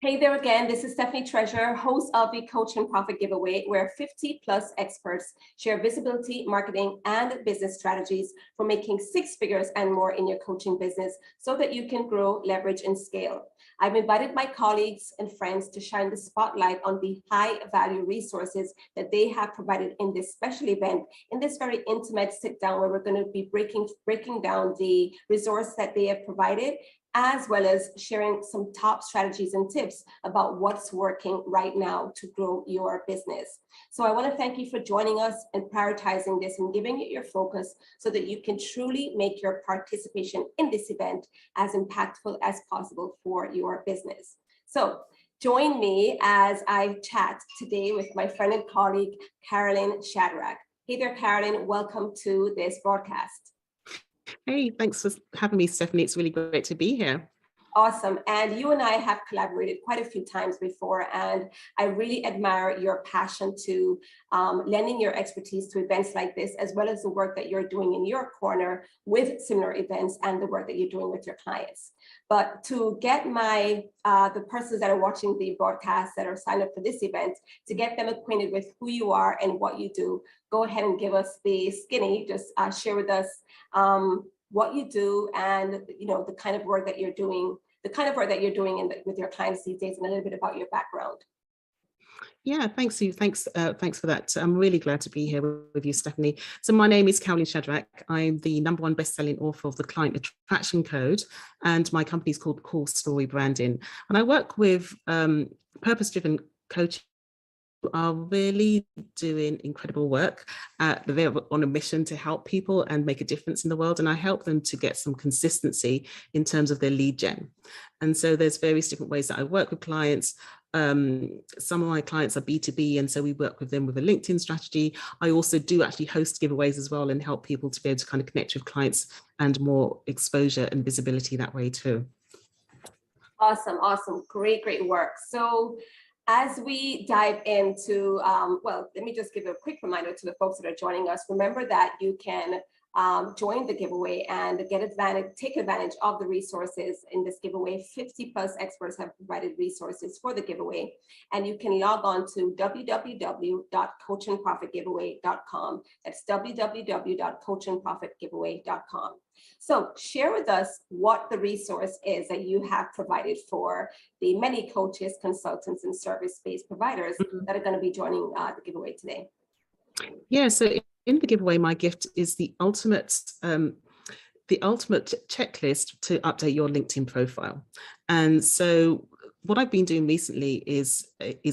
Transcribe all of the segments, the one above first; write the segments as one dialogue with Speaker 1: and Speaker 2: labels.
Speaker 1: Hey there again, this is Stephanie Treasure, host of the Coach and Profit Giveaway, where 50 plus experts share visibility, marketing, and business strategies for making six figures and more in your coaching business so that you can grow, leverage, and scale. I've invited my colleagues and friends to shine the spotlight on the high value resources that they have provided in this special event, in this very intimate sit down where we're going to be breaking down the resource that they have provided, as well as sharing some top strategies and tips about what's working right now to grow your business. So I want to thank you for joining us and prioritizing this and giving it your focus so that you can truly make your participation in this event as impactful as possible for your business. So join me as I chat today with my friend and colleague, Carolyn Shadrach. Hey there, Carolyn, welcome to this broadcast.
Speaker 2: Hey, thanks for having me, Stephanie. It's really great to be here.
Speaker 1: Awesome. And you and I have collaborated quite a few times before, and I really admire your passion to lending your expertise to events like this, as well as the work that you're doing in your corner with similar events and the work that you're doing with your clients. But to get the persons that are watching the broadcast that are signed up for this event, to get them acquainted with who you are and what you do, go ahead and give us the skinny, just share with us what you do and the kind of work that you're doing, with your clients these days, and a little bit about your background.
Speaker 2: Yeah, thanks you. Thanks for that. I'm really glad to be here with you, Stephanie. So my name is Carolyn Shadrach. I'm the #1 best-selling author of the Client Attraction Code, and my company is called Core Story Branding. And I work with purpose-driven coaches who are really doing incredible work. They're on a mission to help people and make a difference in the world. And I help them to get some consistency in terms of their lead gen. And so there's various different ways that I work with clients. Some of my clients are B2B, and so we work with them with a LinkedIn strategy. I also do actually host giveaways as well and help people to be able to kind of connect with clients and more exposure and visibility that way too.
Speaker 1: Awesome. Great work. So as we dive into, let me just give a quick reminder to the folks that are joining us. Remember that you can join the giveaway and take advantage of the resources in this giveaway. 50 plus experts have provided resources for the giveaway, and you can log on to www.coachandprofitgiveaway.com. That's www.coachandprofitgiveaway.com. So share with us what the resource is that you have provided for the many coaches, consultants, and service-based providers that are going to be joining the giveaway today.
Speaker 2: Yeah, so in the giveaway, my gift is the ultimate checklist to update your LinkedIn profile. And so what I've been doing recently is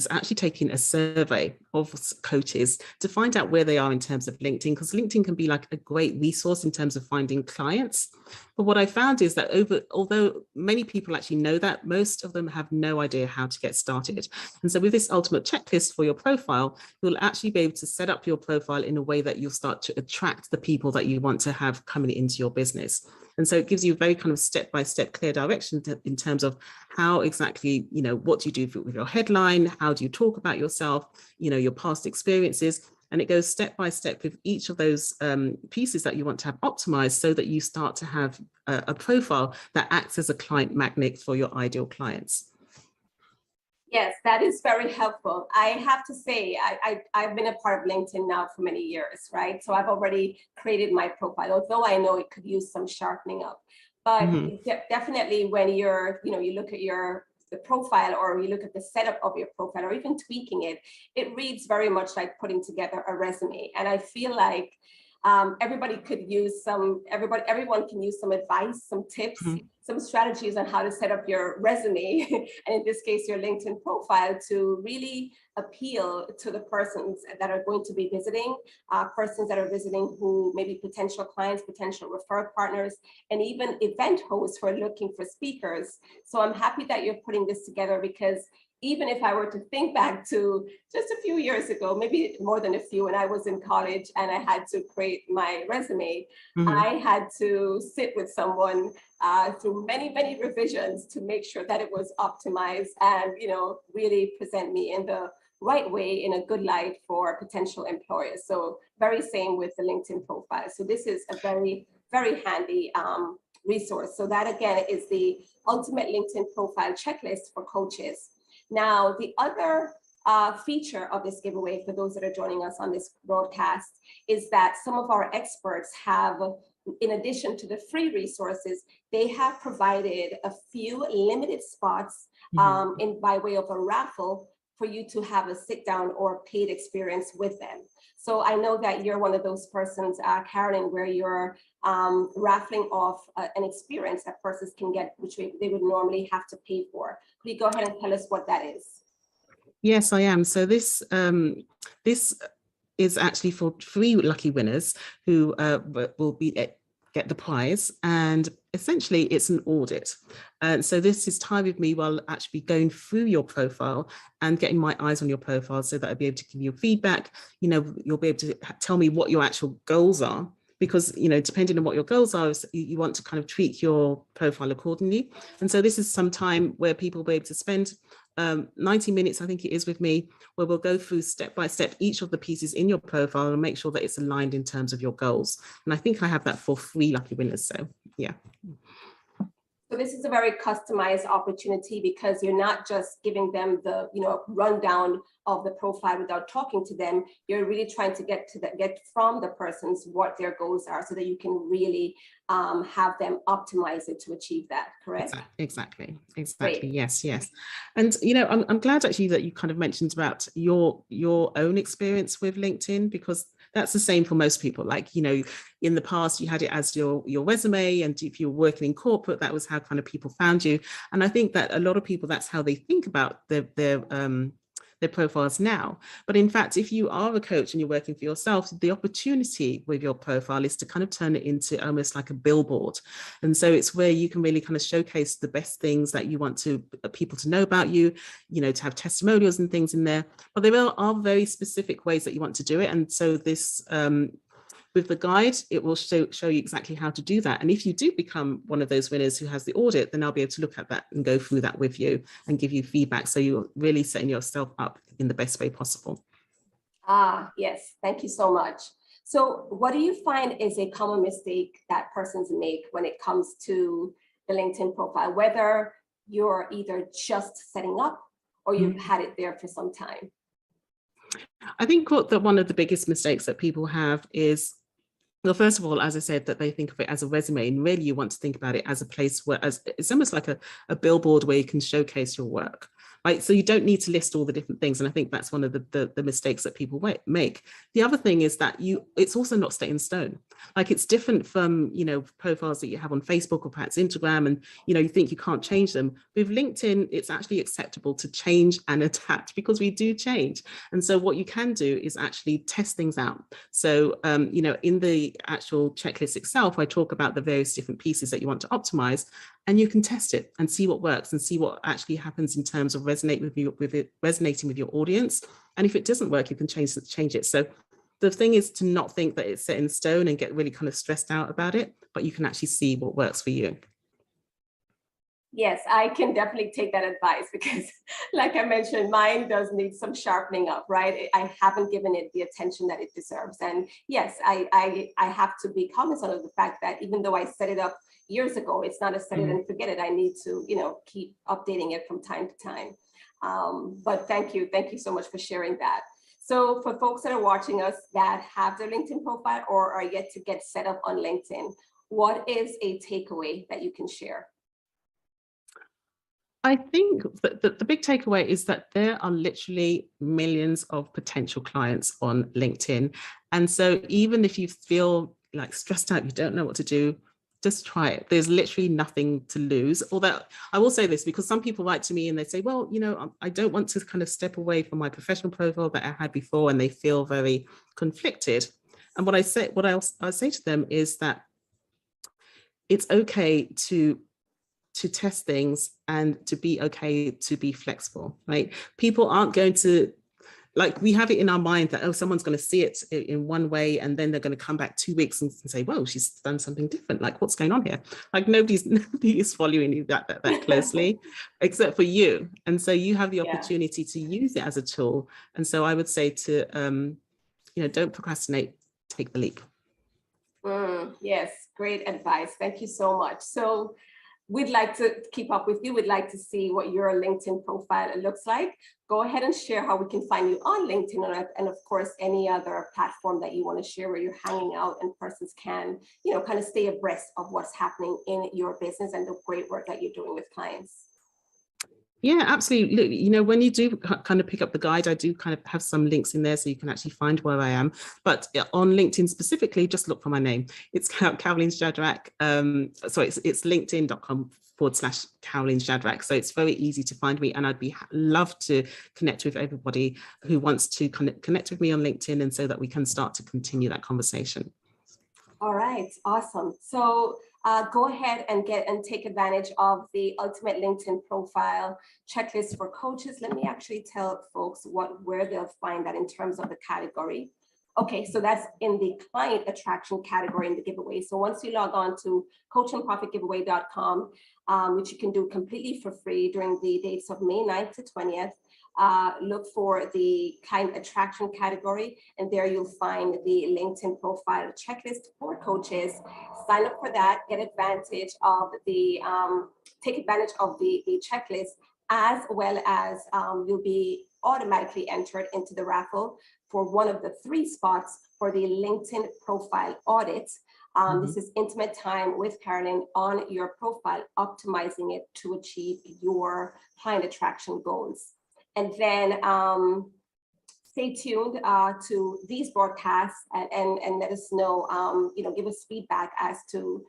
Speaker 2: actually taking a survey of coaches to find out where they are in terms of LinkedIn, because LinkedIn can be like a great resource in terms of finding clients. But what I found is that although many people actually know that, most of them have no idea how to get started. And so with this ultimate checklist for your profile, you'll actually be able to set up your profile in a way that you'll start to attract the people that you want to have coming into your business. And so it gives you a very kind of step-by-step clear direction in terms of how exactly, what do you do with your headline? How do you talk about yourself? Your past experiences. And it goes step by step with each of those pieces that you want to have optimized so that you start to have a profile that acts as a client magnet for your ideal clients.
Speaker 1: Yes, that is very helpful. I have to say, I've been a part of LinkedIn now for many years, right? So I've already created my profile, although I know it could use some sharpening up. But definitely when you look at the profile, or you look at the setup of your profile, or even tweaking it, it reads very much like putting together a resume. And I feel like everyone can use some advice, some tips, some strategies on how to set up your resume, and in this case, your LinkedIn profile, to really appeal to the persons that are going to be visiting, who may be potential clients, potential referral partners, and even event hosts who are looking for speakers. So I'm happy that you're putting this together, because even if I were to think back to just a few years ago, maybe more than a few, when I was in college and I had to create my resume, I had to sit with someone through many revisions to make sure that it was optimized and, really present me in the right way, in a good light for potential employers. So very same with the LinkedIn profile. So this is a very, very handy resource. So that again is the ultimate LinkedIn profile checklist for coaches. Now, the other feature of this giveaway, for those that are joining us on this broadcast, is that some of our experts have, in addition to the free resources, they have provided a few limited spots by way of a raffle for you to have a sit down or paid experience with them. So I know that you're one of those persons, Carolyn, where you're raffling off an experience that persons can get, which they would normally have to pay for. Could you go ahead and tell us what that is?
Speaker 2: Yes, I am. So this is actually for 3 lucky winners who will get the prize, and essentially it's an audit. And so this is time with me while actually going through your profile and getting my eyes on your profile so that I'll be able to give you feedback. You know, you'll be able to tell me what your actual goals are, because, you know, depending on what your goals are, you want to kind of tweak your profile accordingly. And so this is some time where people will be able to spend 90 minutes, I think it is, with me, where we'll go through step by step each of the pieces in your profile and make sure that it's aligned in terms of your goals. And I think I have that for 3 lucky winners. So yeah.
Speaker 1: So this is a very customized opportunity, because you're not just giving them the, you know, rundown of the profile without talking to them. You're really trying to get from the persons what their goals are, so that you can really have them optimize it to achieve that. Correct?
Speaker 2: Exactly.
Speaker 1: Great.
Speaker 2: Yes. And you know, I'm glad actually that you kind of mentioned about your own experience with LinkedIn, because that's the same for most people. Like, you know, in the past you had it as your resume, and if you were working in corporate, that was how kind of people found you. And I think that a lot of people, that's how they think about their profiles now. But in fact, if you are a coach and you're working for yourself, the opportunity with your profile is to kind of turn it into almost like a billboard. And so it's where you can really kind of showcase the best things that you want to people to know about you, you know, to have testimonials and things in there. But there are very specific ways that you want to do it. And so this with the guide, it will show you exactly how to do that. And if you do become one of those winners who has the audit, then I'll be able to look at that and go through that with you and give you feedback. So you're really setting yourself up in the best way possible.
Speaker 1: Yes, thank you so much. So what do you find is a common mistake that persons make when it comes to the LinkedIn profile, whether you're either just setting up or you've had it there for some time?
Speaker 2: I think that one of the biggest mistakes that people have is, well, first of all, as I said, that they think of it as a resume, and really you want to think about it as a place where, as it's almost like a billboard where you can showcase your work, right? So you don't need to list all the different things. And I think that's one of the mistakes that people make. The other thing is that it's also not set in stone. Like, it's different from, you know, profiles that you have on Facebook or perhaps Instagram, and, you know, you think you can't change them. With LinkedIn, it's actually acceptable to change and adapt, because we do change. And so what you can do is actually test things out. So, you know, in the actual checklist itself, I talk about the various different pieces that you want to optimize, and you can test it and see what works and see what actually happens in terms of resonating with your audience. And if it doesn't work, you can change it. So the thing is to not think that it's set in stone and get really kind of stressed out about it, but you can actually see what works for you.
Speaker 1: Yes, I can definitely take that advice, because like I mentioned, mine does need some sharpening up, right? I haven't given it the attention that it deserves. And yes, I have to be cognizant of the fact that even though I set it up years ago, it's not a set it and forget it. I need to, you know, keep updating it from time to time. But thank you so much for sharing that. So for folks that are watching us that have their LinkedIn profile or are yet to get set up on LinkedIn, what is a takeaway that you can share?
Speaker 2: I think that the big takeaway is that there are literally millions of potential clients on LinkedIn. And so even if you feel like stressed out, you don't know what to do, just try it. There's literally nothing to lose. Although I will say this, because some people write to me and they say, well, you know, I don't want to kind of step away from my professional profile that I had before, and they feel very conflicted. And what I say to them is that it's okay to test things and to be okay to be flexible, right? People aren't going to, like, we have it in our mind that, oh, someone's going to see it in one way, and then they're going to come back 2 weeks and say, whoa, she's done something different. Like, what's going on here? Like, nobody is following you that closely except for you. And so you have the opportunity to use it as a tool. And so I would say to, you know, don't procrastinate, take the leap.
Speaker 1: Yes, great advice. Thank you so much. So we'd like to keep up with you. We'd like to see what your LinkedIn profile looks like. Go ahead and share how we can find you on LinkedIn, and of course, any other platform that you want to share where you're hanging out and persons can, kind of stay abreast of what's happening in your business and the great work that you're doing with clients.
Speaker 2: Yeah, absolutely. Look, when you do kind of pick up the guide, I do kind of have some links in there so you can actually find where I am. But on LinkedIn specifically, just look for my name. It's Carolyn Shadrach. So it's linkedin.com/Carolyn Shadrach. So it's very easy to find me, and I'd love to connect with everybody who wants to connect with me on LinkedIn, and so that we can start to continue that conversation.
Speaker 1: All right, awesome. So go ahead and take advantage of the Ultimate LinkedIn Profile Checklist for Coaches. Let me actually tell folks where they'll find that in terms of the category. Okay, so that's in the client attraction category in the giveaway. So once you log on to coachandprofitgiveaway.com, which you can do completely for free during the dates of May 9th to 20th, look for the client attraction category, and there you'll find the LinkedIn profile checklist for coaches. Sign up for that, get advantage of take advantage of the checklist, as well as you'll be automatically entered into the raffle for one of the 3 spots for the LinkedIn profile audit. This is intimate time with Carolyn on your profile, optimizing it to achieve your client attraction goals. And then stay tuned to these broadcasts and let us know, give us feedback as to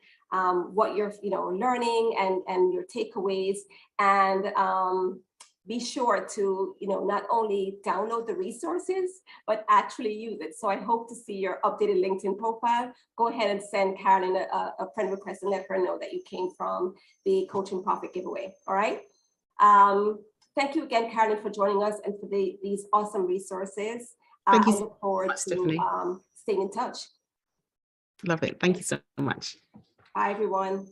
Speaker 1: what you're, learning and your takeaways. And be sure to, not only download the resources, but actually use it. So I hope to see your updated LinkedIn profile. Go ahead and send Carolyn a friend request and let her know that you came from the Coaching Profit giveaway. All right. Thank you again, Carolyn, for joining us and for these awesome resources.
Speaker 2: Thank you.
Speaker 1: I look forward to staying in touch.
Speaker 2: Love it. Thank you so much.
Speaker 1: Bye, everyone.